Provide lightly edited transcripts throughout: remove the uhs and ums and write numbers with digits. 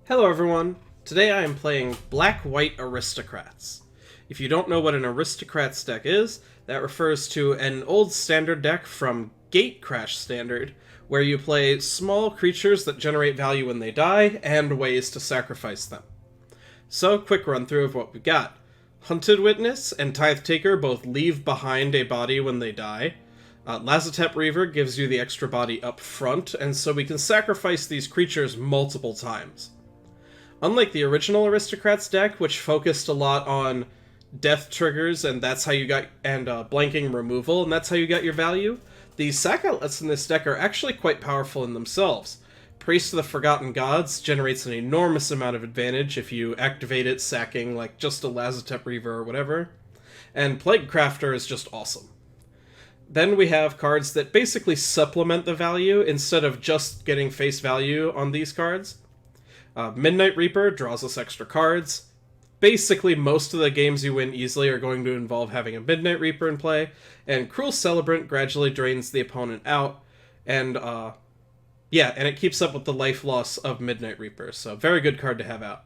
Hello everyone! Today I am playing Black-White Aristocrats. If you don't know what an Aristocrats deck is, that refers to an old standard deck from Gatecrash Standard, where you play small creatures that generate value when they die, and ways to sacrifice them. So, quick run through of what we got. Hunted Witness and Tithe Taker both leave behind a body when they die. Lazotep Reaver gives you the extra body up front, and so we can sacrifice these creatures multiple times. Unlike the original Aristocrats deck, which focused a lot on death triggers, and that's how you got, and blanking removal, and that's how you got your value, the sack outlets in this deck are actually quite powerful in themselves. Priest of the Forgotten Gods generates an enormous amount of advantage if you activate it sacking like just a Lazotep Reaver or whatever, and Plaguecrafter is just awesome. Then we have cards that basically supplement the value instead of just getting face value on these cards. Midnight Reaper draws us extra cards. Basically, most of the games you win easily are going to involve having a Midnight Reaper in play, and Cruel Celebrant gradually drains the opponent out, and it keeps up with the life loss of Midnight Reaper, so very good card to have out.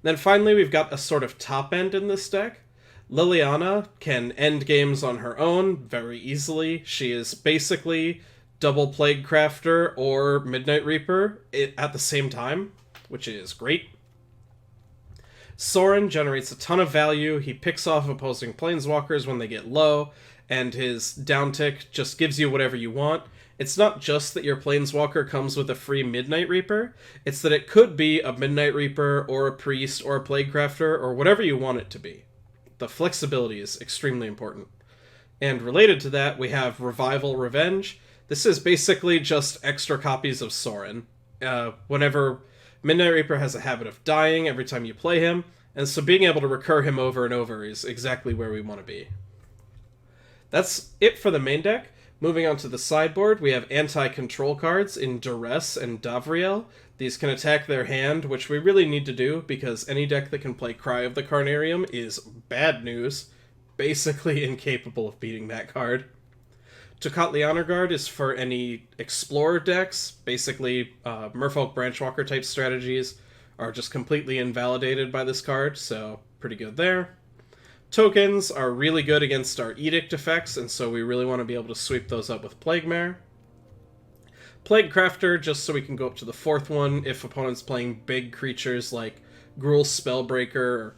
Then finally, we've got a sort of top end in this deck. Liliana can end games on her own very easily. She is basically double Plaguecrafter or Midnight Reaper at the same time, which is great. Sorin generates a ton of value. He picks off opposing planeswalkers when they get low, and his downtick just gives you whatever you want. It's not just that your planeswalker comes with a free Midnight Reaper, it's that it could be a Midnight Reaper or a Priest or a Plaguecrafter or whatever you want it to be. The flexibility is extremely important. And related to that, we have Revival Revenge. This is basically just extra copies of Sorin. Whenever Midnight Reaper has a habit of dying every time you play him, and so being able to recur him over and over is exactly where we want to be. That's it for the main deck. Moving on to the sideboard, we have anti-control cards in Duress and Davriel. These can attack their hand, which we really need to do, because any deck that can play Cry of the Carnarium is bad news. Basically incapable of beating that card. Tocatli Honor Guard is for any Explorer decks. Basically, Merfolk Branchwalker type strategies are just completely invalidated by this card, so pretty good there. Tokens are really good against our Edict effects, and so we really want to be able to sweep those up with Plague Mare. Plaguecrafter, just so we can go up to the fourth one if opponents playing big creatures like Cruel Spellbreaker, or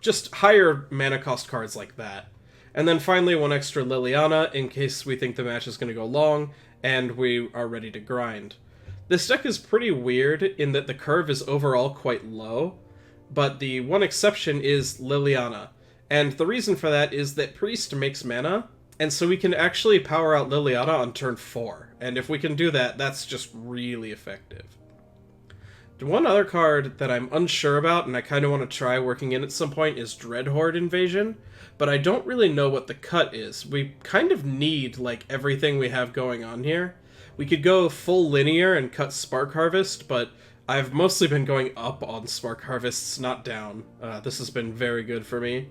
just higher mana cost cards like that. And then finally, one extra Liliana, in case we think the match is going to go long, and we are ready to grind. This deck is pretty weird in that the curve is overall quite low, but the one exception is Liliana. And the reason for that is that Priest makes mana, and so we can actually power out Liliana on turn 4. And if we can do that, that's just really effective. One other card that I'm unsure about, and I kind of want to try working in at some point, is Dreadhorde Invasion, but I don't really know what the cut is. We kind of need, like, everything we have going on here. We could go full linear and cut Spark Harvest, but I've mostly been going up on Spark Harvests, not down. This has been very good for me.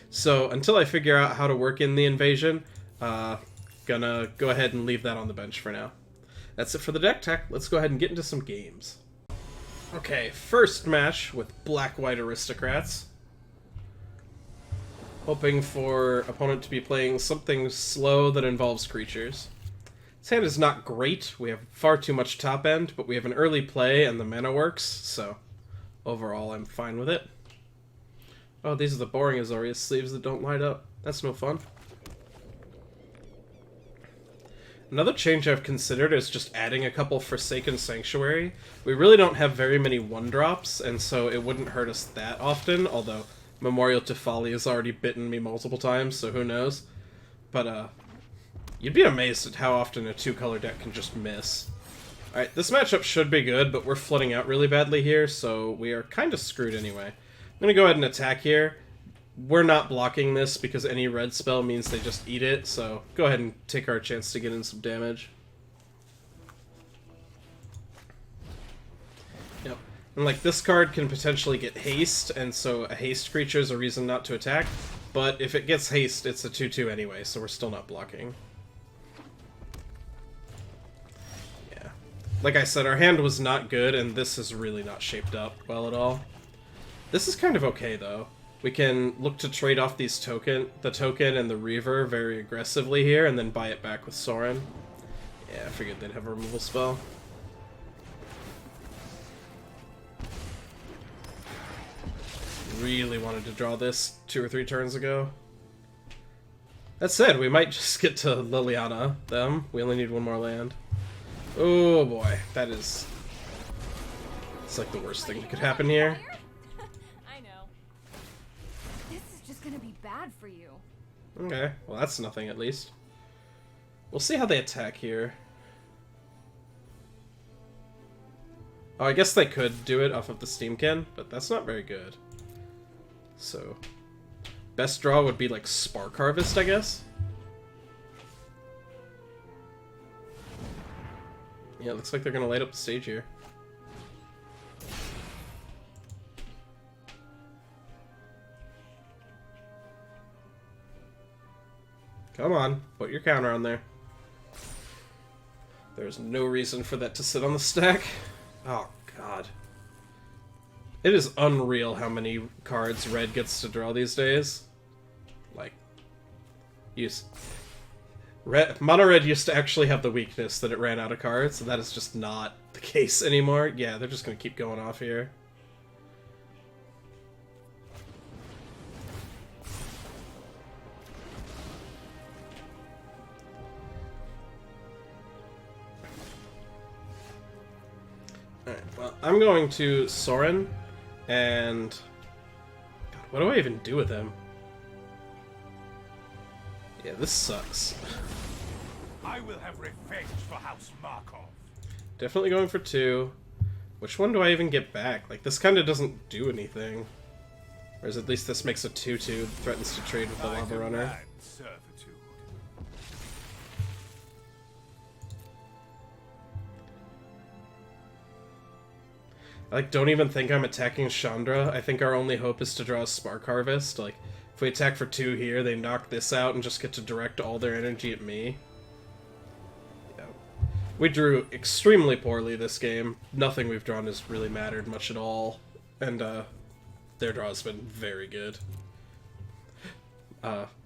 So, until I figure out how to work in the invasion, gonna go ahead and leave that on the bench for now. That's it for the deck tech. Let's go ahead and get into some games. Okay, first match with Black-White Aristocrats. Hoping for opponent to be playing something slow that involves creatures. This hand is not great. We have far too much top end, but we have an early play and the mana works, so overall I'm fine with it. Oh, these are the boring Azorius sleeves that don't light up. That's no fun. Another change I've considered is just adding a couple Forsaken Sanctuary. We really don't have very many 1-drops, and so it wouldn't hurt us that often, although Memorial to Folly has already bitten me multiple times, so who knows. But, you'd be amazed at how often a 2-color deck can just miss. Alright, this matchup should be good, but we're flooding out really badly here, so we are kind of screwed anyway. I'm going to go ahead and attack here. We're not blocking this because any red spell means they just eat it, so go ahead and take our chance to get in some damage. Yep. And like this card can potentially get haste, and so a haste creature is a reason not to attack, but if it gets haste, it's a 2/2 anyway, so we're still not blocking. Yeah. Like I said, our hand was not good, and this is really not shaped up well at all. This is kind of okay, though. We can look to trade off the token and the Reaver very aggressively here, and then buy it back with Sorin. Yeah, I figured they'd have a removal spell. Really wanted to draw this 2 or 3 turns ago. That said, we might just get to Liliana them. We only need 1 more land. Oh boy, that is... It's like the worst thing that could happen here. I know. This is just gonna be bad for you. Okay, well that's nothing at least. We'll see how they attack here. Oh, I guess they could do it off of the Steamkin, but that's not very good. So, best draw would be like Spark Harvest, I guess. Yeah, it looks like they're gonna light up the stage here. Come on, put your counter on there. There's no reason for that to sit on the stack. Oh, God. It is unreal how many cards Red gets to draw these days. Like, Mono Red used to actually have the weakness that it ran out of cards, and that is just not the case anymore. Yeah, they're just going to keep going off here. Alright, well, I'm going to Sorin, and... God, what do I even do with him? Yeah, this sucks. I will have revenge for House Markov. Definitely going for 2. Which one do I even get back? Like, this kind of doesn't do anything. Whereas at least this makes a 2/2, threatens to trade with the Lava Runner. I don't even think I'm attacking Chandra. I think our only hope is to draw a Spark Harvest. Like, if we attack for 2 here, they knock this out and just get to direct all their energy at me. Yeah. We drew extremely poorly this game. Nothing we've drawn has really mattered much at all. And, their draw has been very good.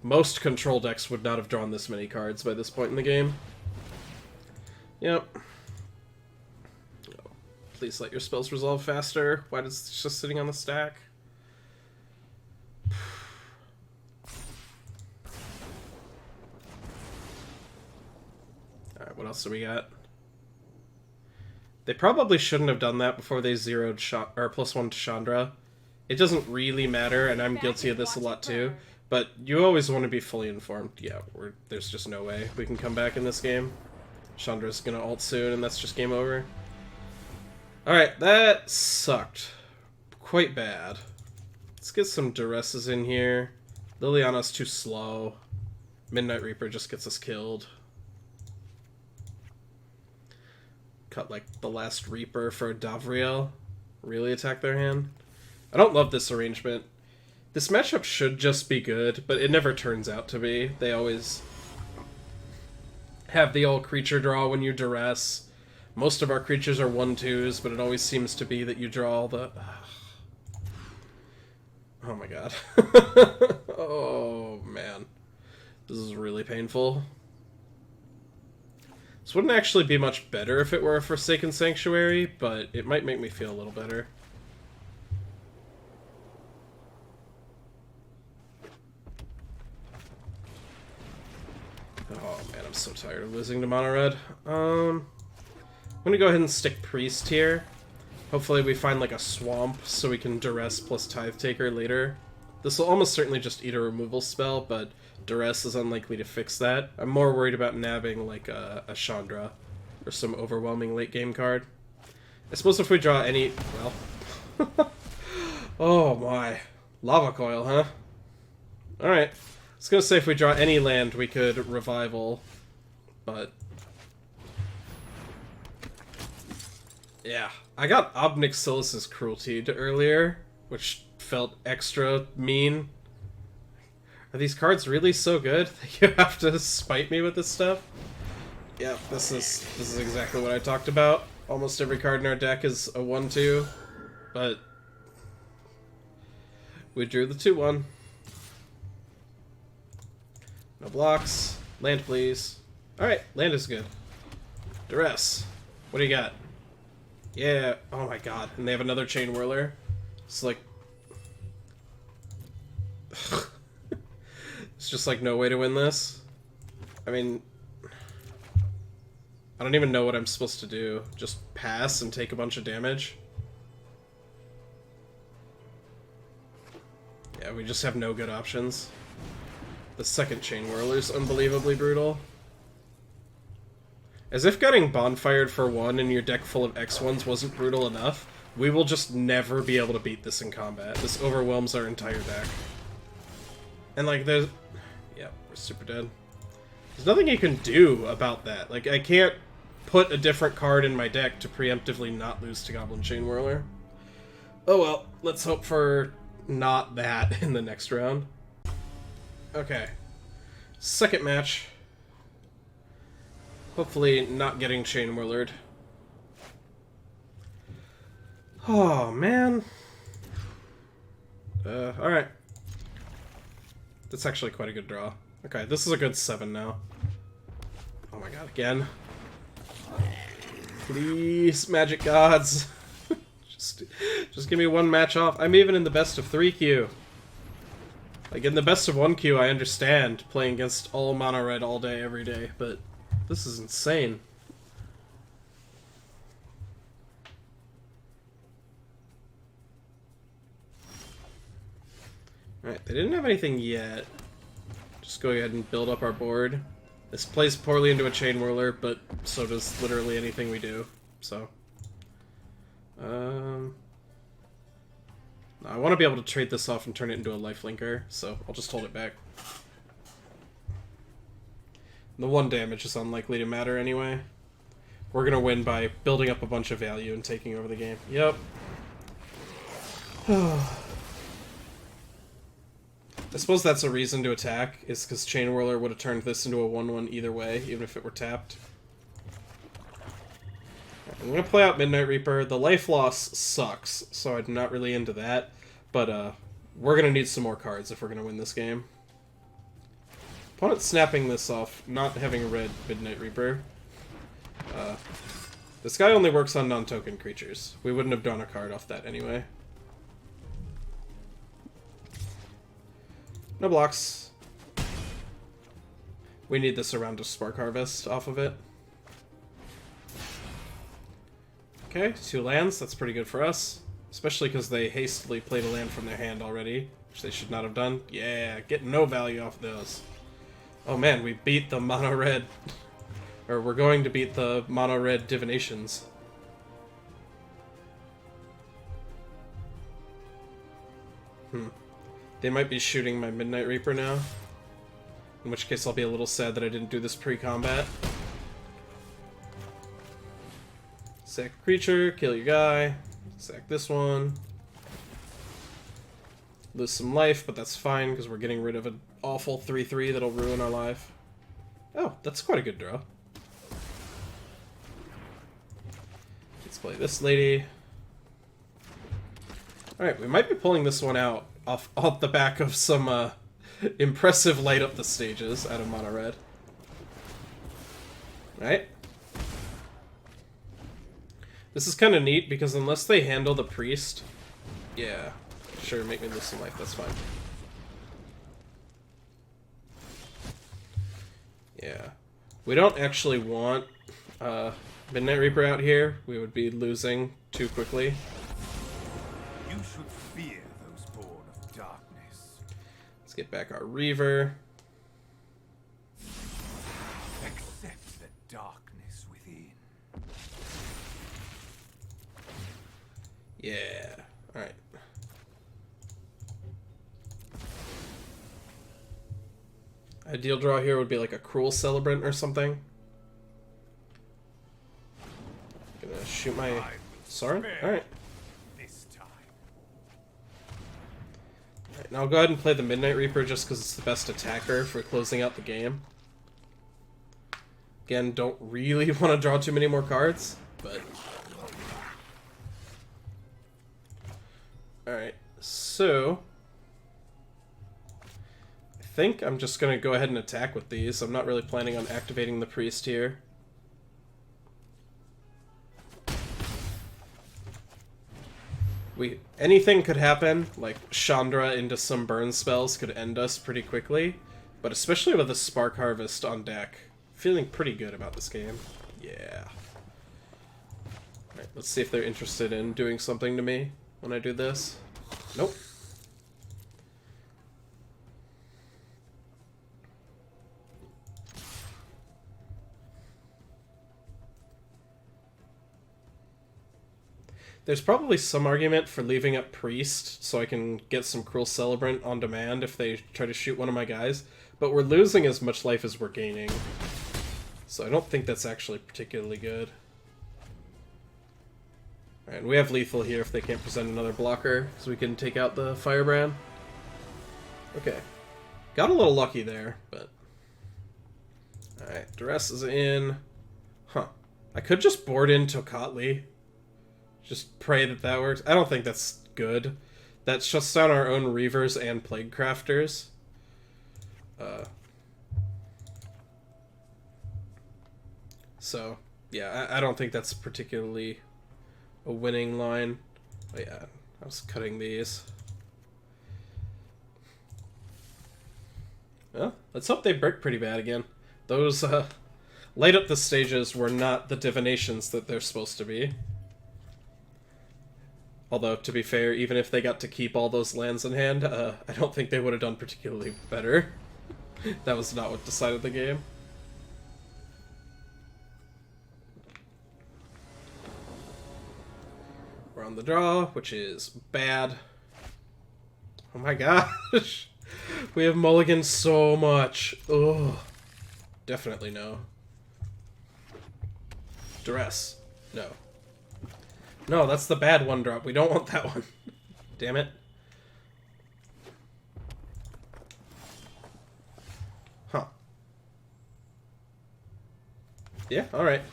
Most control decks would not have drawn this many cards by this point in the game. Yep. Please let your spells resolve faster. Why is it just sitting on the stack? Alright, what else do we got? They probably shouldn't have done that before they zeroed +1 to Chandra. It doesn't really matter, and I'm guilty of this a lot too, but you always want to be fully informed. Yeah, there's just no way we can come back in this game. Chandra's gonna ult soon, and that's just game over. Alright, that sucked. Quite bad. Let's get some Duresses in here. Liliana's too slow. Midnight Reaper just gets us killed. Cut, like, the last Reaper for Davriel. Really attack their hand. I don't love this arrangement. This matchup should just be good, but it never turns out to be. They always have the old creature draw when you Duress. Most of our creatures are 1/2s, but it always seems to be that you draw all the... Oh my god. Oh man. This is really painful. This wouldn't actually be much better if it were a Forsaken Sanctuary, but it might make me feel a little better. Oh man, I'm so tired of losing to Mono Red. I'm gonna go ahead and stick Priest here. Hopefully we find like a swamp so we can Duress plus Tithe Taker later. This will almost certainly just eat a removal spell, but Duress is unlikely to fix that. I'm more worried about nabbing like a Chandra or some overwhelming late game card. I suppose if we draw any... well... oh my. Lava Coil, huh? Alright. I was gonna say if we draw any land we could Revival, but... yeah, I got Obnixilis's Cruelty earlier, which felt extra mean. Are these cards really so good that you have to spite me with this stuff? Yeah, this is exactly what I talked about. almost every card in our deck is a 1/2, but we drew the 2/1. No blocks. Land, please. Alright, land is good. Duress. What do you got? Yeah. Oh my god. And they have another Chain Whirler. It's like... It's just like no way to win this. I mean... I don't even know what I'm supposed to do. Just pass and take a bunch of damage. Yeah, we just have no good options. The second Chain Whirler's unbelievably brutal. As if getting bonfired for 1 in your deck full of X1s wasn't brutal enough, we will just never be able to beat this in combat. This overwhelms our entire deck. And like there's... Yeah, we're super dead. There's nothing you can do about that. Like, I can't put a different card in my deck to preemptively not lose to Goblin Chain Whirler. Oh well, let's hope for not that in the next round. Okay. Second match. Hopefully not getting Chain Whirlered. Oh, man. Alright. That's actually quite a good draw. Okay, this is a good 7 now. Oh my god, again. Please, Magic Gods. just give me one match off. I'm even in the best of 3 queue. Like, in the best of 1 queue, I understand playing against all mono red all day, every day, but this is insane. Alright, they didn't have anything yet. Just go ahead and build up our board. This plays poorly into a Chain Whirler, but so does literally anything we do, so... I want to be able to trade this off and turn it into a lifelinker, so I'll just hold it back. The 1 damage is unlikely to matter anyway. We're gonna win by building up a bunch of value and taking over the game. Yep. I suppose that's a reason to attack, is because Chain Whirler would have turned this into a 1/1 either way, even if it were tapped. I'm gonna play out Midnight Reaper. The life loss sucks, so I'm not really into that. But, we're gonna need some more cards if we're gonna win this game. Opponent snapping this off, not having red Midnight Reaper. This guy only works on non-token creatures. We wouldn't have drawn a card off that anyway. No blocks. We need this around to Spark Harvest off of it. Okay, 2 lands, that's pretty good for us. Especially because they hastily played a land from their hand already, which they should not have done. Yeah, getting no value off of those. Oh man, we beat the mono-red... or we're going to beat the mono-red divinations. They might be shooting my Midnight Reaper now. In which case I'll be a little sad that I didn't do this pre-combat. Sack creature, kill your guy. Sack this one. Lose some life, but that's fine because we're getting rid of an awful 3/3 that'll ruin our life. Oh, that's quite a good draw. Let's play this lady. Alright, we might be pulling this one out off the back of some impressive light up the stages out of mono red. Right? This is kind of neat because unless they handle the priest, yeah, sure, make me lose some life, that's fine. Yeah. We don't actually want Midnight Reaper out here. We would be losing too quickly. You should fear those born of darkness. Let's get back our Reaver. Accept the darkness within. Yeah. Alright. Ideal draw here would be like a Cruel Celebrant or something. Gonna shoot my Sorin? Alright. This time. Alright, now I'll go ahead and play the Midnight Reaper just because it's the best attacker for closing out the game. Again, don't really want to draw too many more cards, but Alright, so I think I'm just going to go ahead and attack with these. I'm not really planning on activating the priest here. Anything could happen, like Chandra into some burn spells could end us pretty quickly, but especially with a Spark Harvest on deck, feeling pretty good about this game. Yeah. Alright, let's see if they're interested in doing something to me when I do this. Nope. There's probably some argument for leaving up Priest so I can get some Cruel Celebrant on demand if they try to shoot one of my guys, but we're losing as much life as we're gaining, so I don't think that's actually particularly good. Alright, we have lethal here if they can't present another blocker, so we can take out the Firebrand. Okay. Got a little lucky there, but... Alright, Duress is in. Huh. I could just board in Tocatli. Just pray that that works. I don't think that's good. That shuts down our own Reavers and Plaguecrafters. So, yeah, I don't think that's particularly a winning line. Oh yeah, I was cutting these. Well, let's hope they break pretty bad again. Those, light up the stages were not the divinations that they're supposed to be. Although, to be fair, even if they got to keep all those lands in hand, I don't think they would have done particularly better. That was not what decided the game. We're on the draw, which is bad. Oh my gosh! We have mulliganed so much. Ugh. Definitely no. Duress. No. No, that's the bad one drop. We don't want that one. Damn it. Huh. Yeah, alright.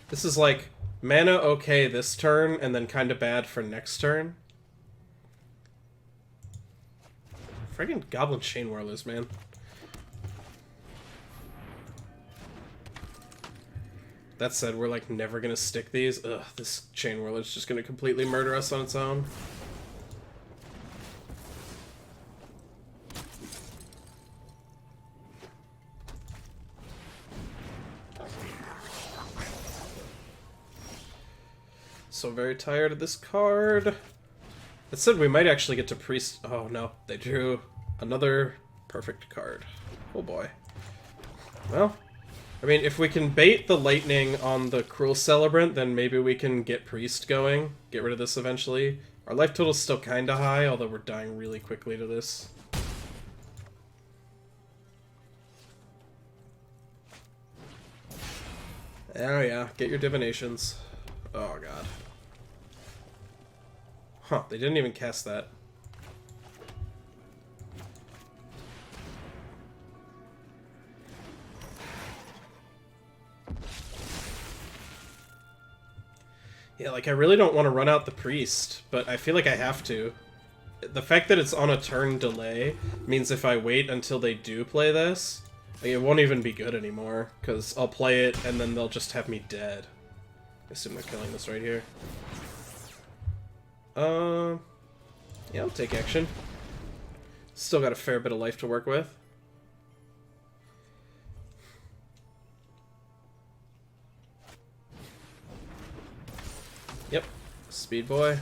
This is like mana okay this turn, and then kind of bad for next turn. Friggin' Goblin Chain Whirlers, man. That said, we're like never gonna stick these. Ugh, this Chain Whirler's just gonna completely murder us on its own. So very tired of this card. That said, we might actually get to Priest. Oh no, they drew another perfect card. Oh boy. Well, I mean, if we can bait the lightning on the Cruel Celebrant, then maybe we can get Priest going. Get rid of this eventually. Our life total's still kinda high, although we're dying really quickly to this. Oh yeah, get your divinations. Oh god. Huh, they didn't even cast that. Yeah, like, I really don't want to run out the Priest, but I feel like I have to. The fact that it's on a turn delay means if I wait until they do play this, like, it won't even be good anymore, because I'll play it and then they'll just have me dead. I assume they're killing this right here. Yeah, I'll take action. Still got a fair bit of life to work with. Yep. Speed boy.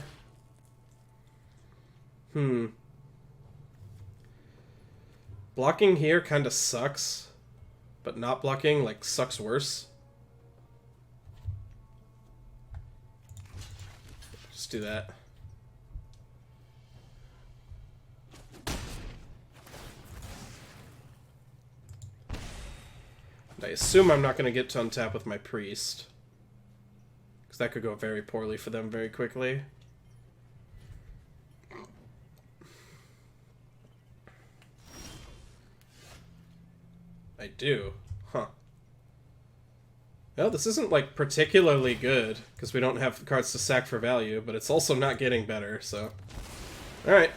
Blocking here kinda sucks, but not blocking, like, sucks worse. Just do that. And I assume I'm not going to get to untap with my Priest, because that could go very poorly for them very quickly. I do. Huh. Well, this isn't, like, particularly good, because we don't have cards to sack for value, but it's also not getting better, so... Alright.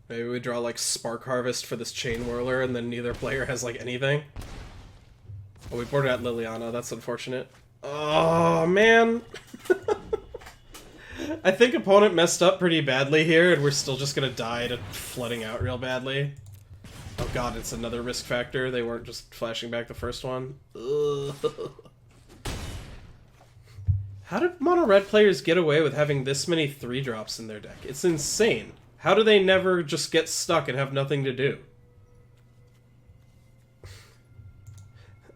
Maybe we draw, like, Spark Harvest for this Chain Whirler, and then neither player has, like, anything. Oh, we boarded out Liliana. That's unfortunate. Oh, man. I think opponent messed up pretty badly here, and we're still just gonna die to flooding out real badly. Oh god, it's another risk factor. They weren't just flashing back the first one. Ugh. How did mono-red players get away with having this many 3-drops in their deck? It's insane. How do they never just get stuck and have nothing to do?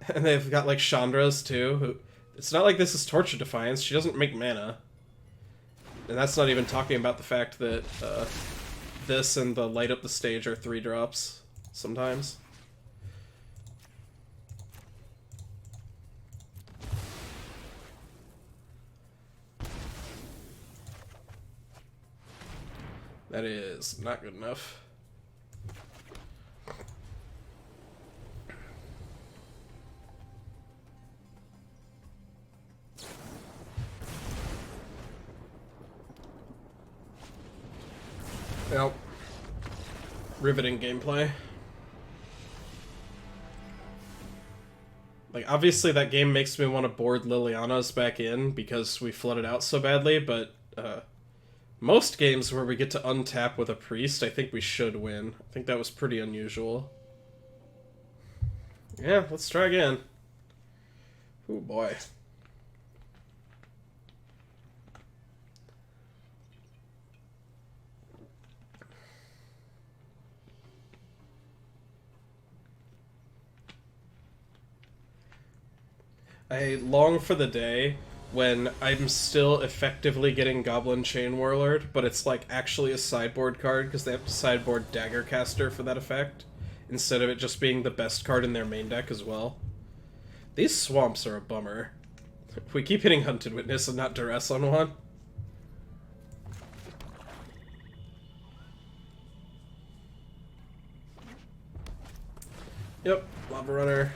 And they've got, like, Chandra's, too. Who, it's not like this is Torture Defiance. She doesn't make mana. And that's not even talking about the fact that this and the Light Up the Stage are 3-drops sometimes. That is not good enough. Well, riveting gameplay. Like, obviously that game makes me want to board Liliana's back in because we flooded out so badly, but most games where we get to untap with a priest, I think we should win. I think that was pretty unusual. Yeah, let's try again. Oh boy. I long for the day when I'm still effectively getting Goblin Chain Warlord, but it's like actually a sideboard card because they have to sideboard Daggercaster for that effect, instead of it just being the best card in their main deck as well. These swamps are a bummer. We keep hitting Hunted Witness and not Duress on one. Yep, Lava Runner.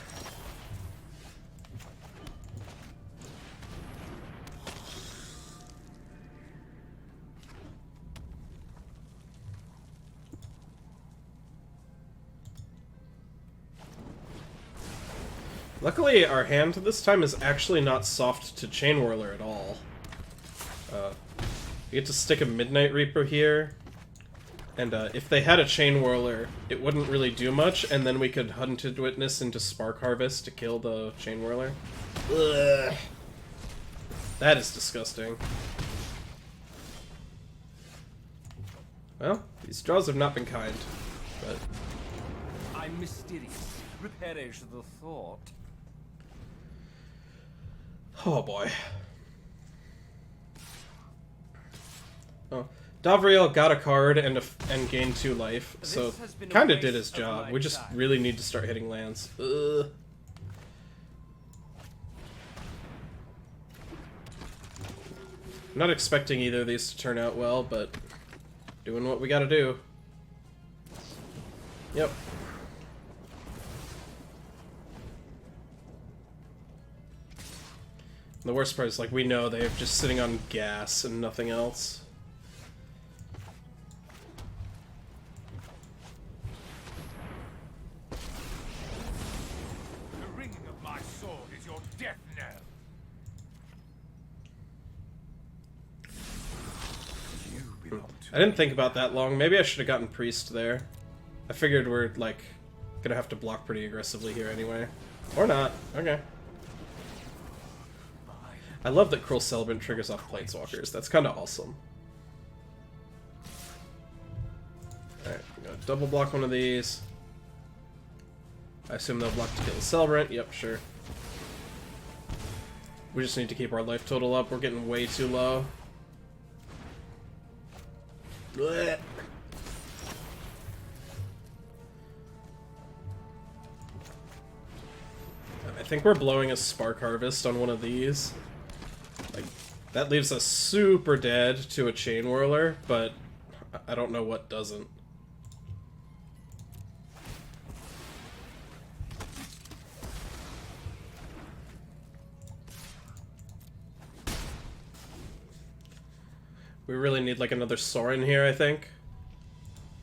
Luckily, our hand this time is actually not soft to Chain Whirler at all. We get to stick a Midnight Reaper here, and if they had a Chain Whirler, it wouldn't really do much, and then we could Hunted Witness into Spark Harvest to kill the Chain Whirler. Ugh. That is disgusting. Well, these draws have not been kind, but... I'm mysterious. Perish the thought. Oh boy. Oh, Davriel got a card and gained 2 life, so kind of did his job. We just really need to start hitting lands. Ugh. I'm not expecting either of these to turn out well, but doing what we gotta do. Yep. The worst part is, like, we know they're just sitting on gas and nothing else. The ringing of my sword is your death knell. You belong to I didn't think about that long. Maybe I should have gotten Priest there. I figured we're, like, gonna have to block pretty aggressively here anyway. Or not. Okay. I love that Cruel Celebrant triggers off Planeswalkers. That's kind of awesome. Alright, I'm gonna double block one of these. I assume they'll block to kill the Celebrant. Yep, sure. We just need to keep our life total up. We're getting way too low. Blech. I think we're blowing a Spark Harvest on one of these. Like, that leaves us super dead to a Chain Whirler, but I don't know what doesn't. We really need like another Sorin here, I think.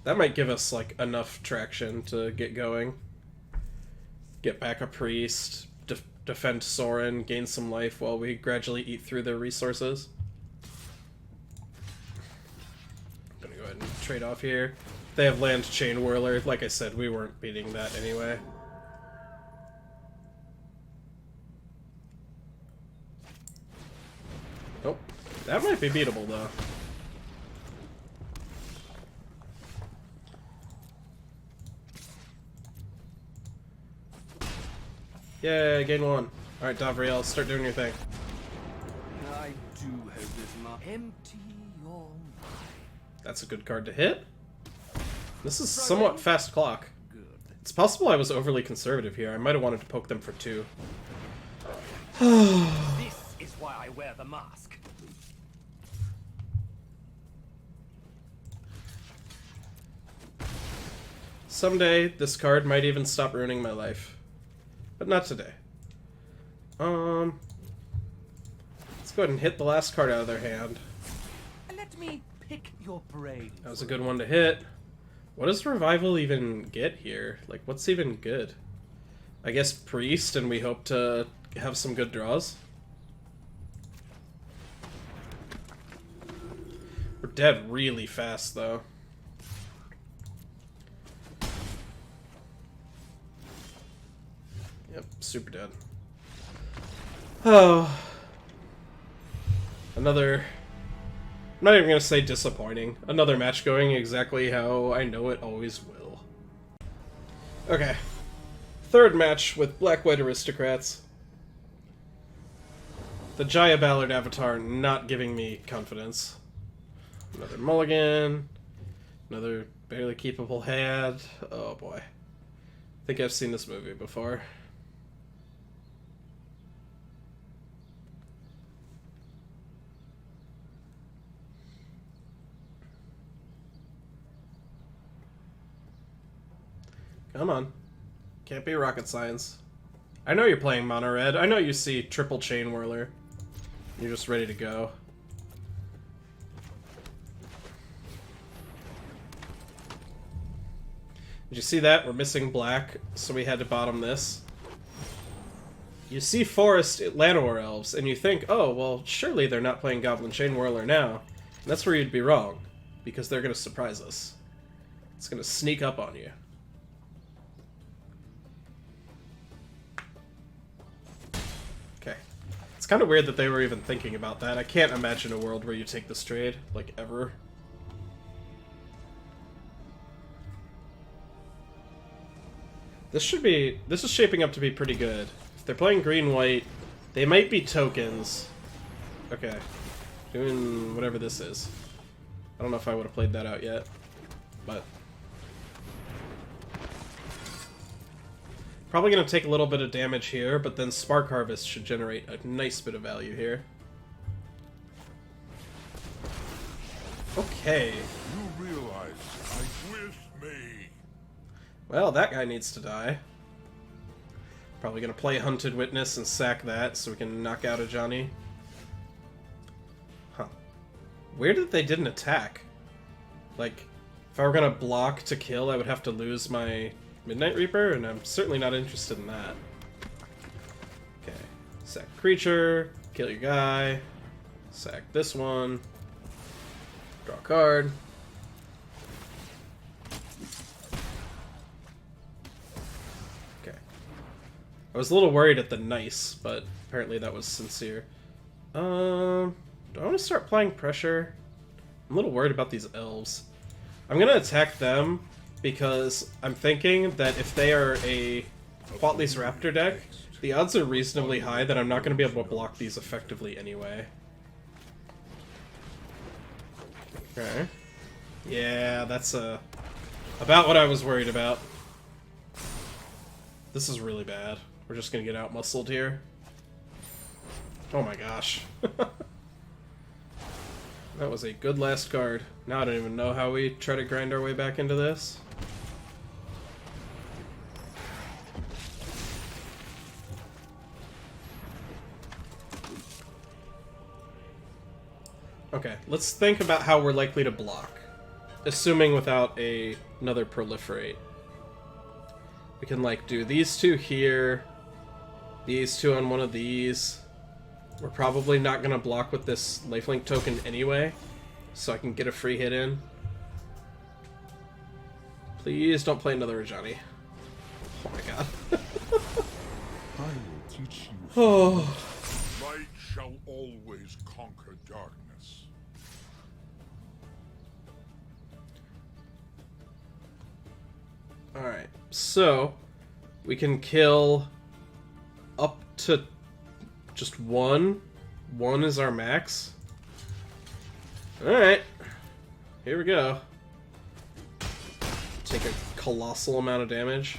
That might give us like enough traction to get going. Get back a priest, defend Sorin, gain some life while we gradually eat through their resources. I'm gonna go ahead and trade off here. They have land Chain Whirler. Like I said, we weren't beating that anyway. Oh, that might be beatable though. Yeah, gain 1. Alright, Davriel, start doing your thing. I do hope this not empty your mind. That's a good card to hit. This is somewhat fast clock. Good. It's possible I was overly conservative here. I might have wanted to poke them for 2. This is why I wear the mask. Someday, this card might even stop ruining my life. But not today. Let's go ahead and hit the last card out of their hand. Let me pick your brain. That was a good one to hit. What does Revival even get here? Like, what's even good? I guess Priest, and we hope to have some good draws. We're dead really fast, though. Yep, super dead. Oh. Another... I'm not even going to say disappointing. Another match going exactly how I know it always will. Okay. Third match with Black-White Aristocrats. The Jaya Ballard avatar not giving me confidence. Another mulligan. Another barely keepable hand. Oh boy. I think I've seen this movie before. Come on. Can't be rocket science. I know you're playing mono red. I know you see triple Chain Whirler. You're just ready to go. Did you see that? We're missing black, so we had to bottom this. You see Forest Llanowar Elves, and you think, oh, well, surely they're not playing Goblin Chain Whirler now. And that's where you'd be wrong, because they're going to surprise us. It's going to sneak up on you. Okay. It's kind of weird that they were even thinking about that. I can't imagine a world where you take this trade, like, ever. This is shaping up to be pretty good. If they're playing green-white, they might be tokens. Okay. Doing whatever this is. I don't know if I would have played that out yet, but... Probably going to take a little bit of damage here, but then Spark Harvest should generate a nice bit of value here. Okay. You realize I wish me. Well, that guy needs to die. Probably going to play Hunted Witness and sack that so we can knock out a Johnny. Huh. Weird that they didn't attack. Like, if I were going to block to kill, I would have to lose my Midnight Reaper, and I'm certainly not interested in that. Okay. Sack creature, kill your guy, sack this one, draw a card. Okay. I was a little worried at the nice, but apparently that was sincere. Do I want to start applying pressure? I'm a little worried about these elves. I'm going to attack them because I'm thinking that if they are a Quatly's Raptor deck, the odds are reasonably high that I'm not going to be able to block these effectively anyway. Okay. Yeah, that's about what I was worried about. This is really bad. We're just going to get out-muscled here. Oh my gosh. That was a good last card. Now I don't even know how we try to grind our way back into this. Okay, let's think about how we're likely to block. Assuming without another proliferate. We can, like, do these two here. These two on one of these. We're probably not gonna block with this lifelink token anyway. So I can get a free hit in. Please don't play another Ajani. Oh my god. I will teach you. Oh. Light shall always conquer darkness. Alright, so we can kill up to just one. One is our max. Alright, here we go. Take a colossal amount of damage.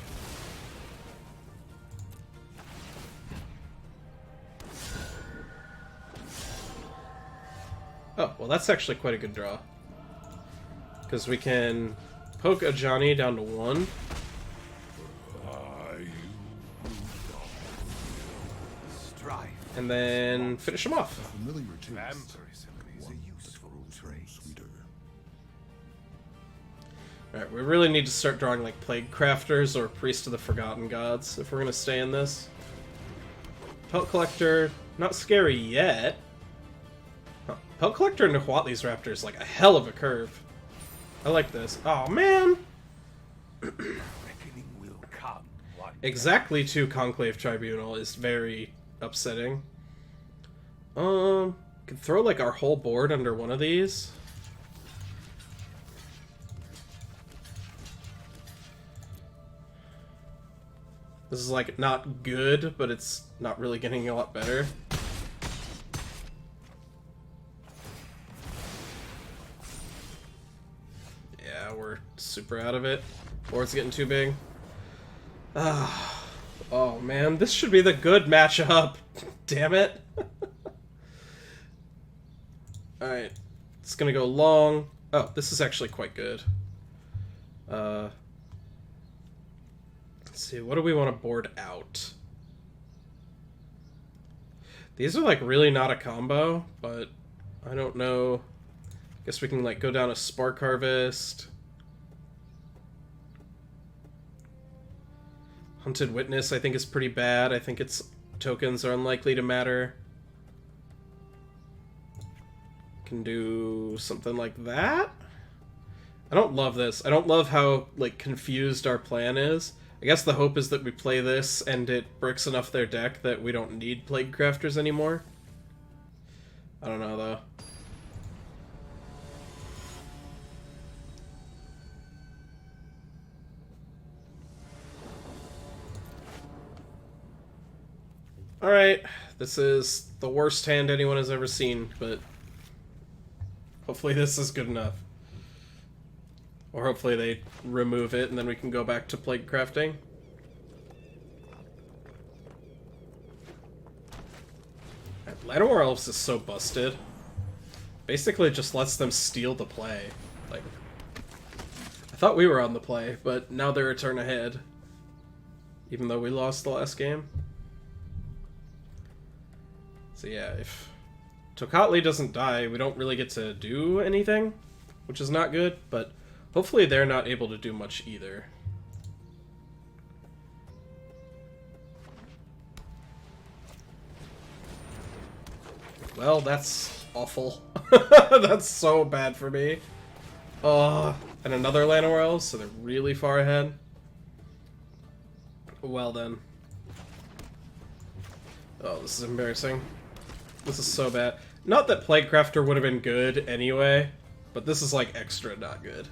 Oh, well that's actually quite a good draw. Because we can poke Ajani down to 1. And then finish him off. Familiar taste. Vampirism is a useful trait. Alright, we really need to start drawing like Plaguecrafters or Priest of the Forgotten Gods if we're going to stay in this. Pelt Collector, not scary yet. Huh. Pelt Collector into Tocatli's Raptor is like a hell of a curve. I like this. Oh man! Reckoning will come. Exactly to Conclave Tribunal is very upsetting. Could throw like our whole board under one of these. This is like not good, but it's not really getting a lot better. Yeah, we're super out of it. Board's getting too big. Oh man, this should be the good matchup. Damn it. Alright, it's gonna go long. Oh, this is actually quite good. Let's see, what do we want to board out? These are like really not a combo, but I don't know. Guess we can like go down a Spark Harvest. Hunted Witness I think is pretty bad. I think its tokens are unlikely to matter. Can do something like that. I don't love this. I don't love how like confused our plan is. I guess the hope is that we play this and it bricks enough their deck that we don't need Plaguecrafters anymore. I don't know though. Alright, this is the worst hand anyone has ever seen, but hopefully this is good enough. Or hopefully they remove it and then we can go back to Plaguecrafting. Llanowar Elves is so busted. Basically it just lets them steal the play. Like, I thought we were on the play, but now they're a turn ahead. Even though we lost the last game. So yeah, if Tocatli doesn't die, we don't really get to do anything, which is not good, but hopefully they're not able to do much either. Well, that's awful. That's so bad for me. And another Llanowar Elves, so they're really far ahead. Well then. Oh, this is embarrassing. This is so bad. Not that Plaguecrafter would have been good anyway, but this is like extra not good.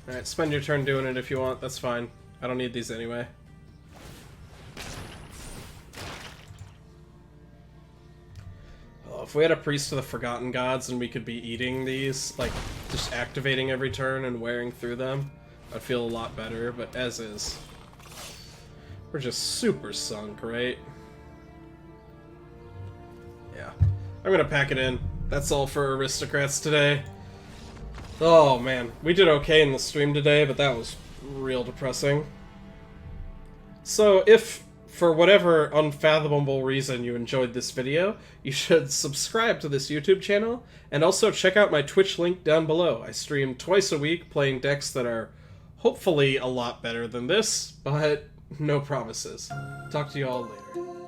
Alright, spend your turn doing it if you want, that's fine. I don't need these anyway. Oh, if we had a Priest of the Forgotten Gods and we could be eating these, like, just activating every turn and wearing through them, I'd feel a lot better, but as is. We're just super sunk, right? Yeah. I'm gonna pack it in. That's all for Aristocrats today. Oh man, we did okay in the stream today, but that was real depressing. So if for whatever unfathomable reason you enjoyed this video, you should subscribe to this YouTube channel, and also check out my Twitch link down below. I stream twice a week playing decks that are hopefully a lot better than this, but no promises. Talk to you all later.